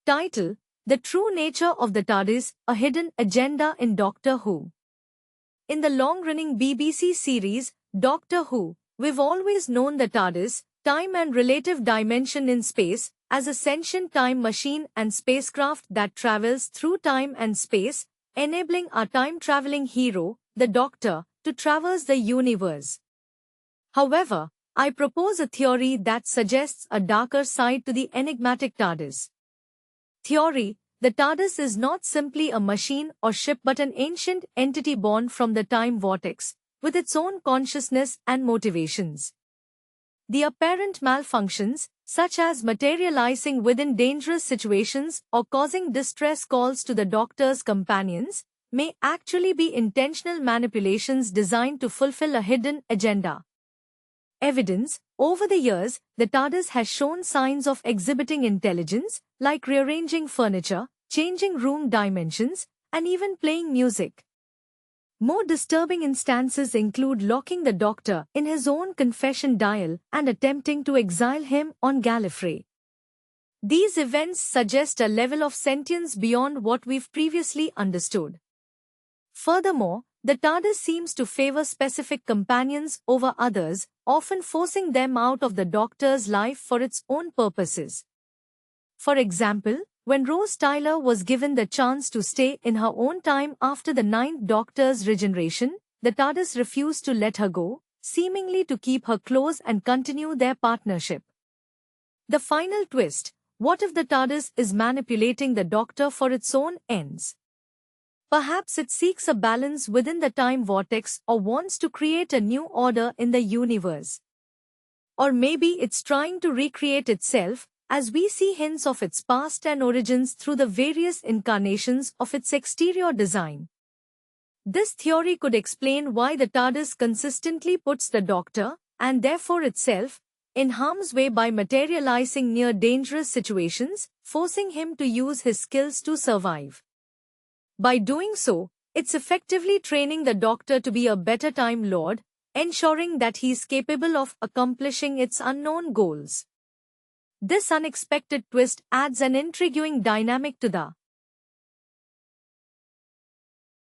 Title: The True Nature of the TARDIS, A Hidden Agenda in Doctor Who. In the long-running BBC series, Doctor Who, we've always known the TARDIS, time and relative dimension in space, as a sentient time machine and spacecraft that travels through time and space, enabling our time-traveling hero, the Doctor, to traverse the universe. However, I propose a theory that suggests a darker side to the enigmatic TARDIS. Theory: the TARDIS is not simply a machine or ship but an ancient entity born from the time vortex, with its own consciousness and motivations. The apparent malfunctions, such as materializing within dangerous situations or causing distress calls to the Doctor's companions, may actually be intentional manipulations designed to fulfill a hidden agenda. Evidence: over the years, the TARDIS has shown signs of exhibiting intelligence, like rearranging furniture, changing room dimensions, and even playing music. More disturbing instances include locking the Doctor in his own confession dial and attempting to exile him on Gallifrey. These events suggest a level of sentience beyond what we've previously understood. Furthermore, the TARDIS seems to favor specific companions over others, often forcing them out of the Doctor's life for its own purposes. For example, when Rose Tyler was given the chance to stay in her own time after the Ninth Doctor's regeneration, the TARDIS refused to let her go, seemingly to keep her close and continue their partnership. The final twist: what if the TARDIS is manipulating the Doctor for its own ends? Perhaps it seeks a balance within the time vortex or wants to create a new order in the universe. Or maybe it's trying to recreate itself, as we see hints of its past and origins through the various incarnations of its exterior design. This theory could explain why the TARDIS consistently puts the Doctor, and therefore itself, in harm's way by materializing near dangerous situations, forcing him to use his skills to survive. By doing so, it's effectively training the Doctor to be a better Time Lord, ensuring that he's capable of accomplishing its unknown goals. This unexpected twist adds an intriguing dynamic to the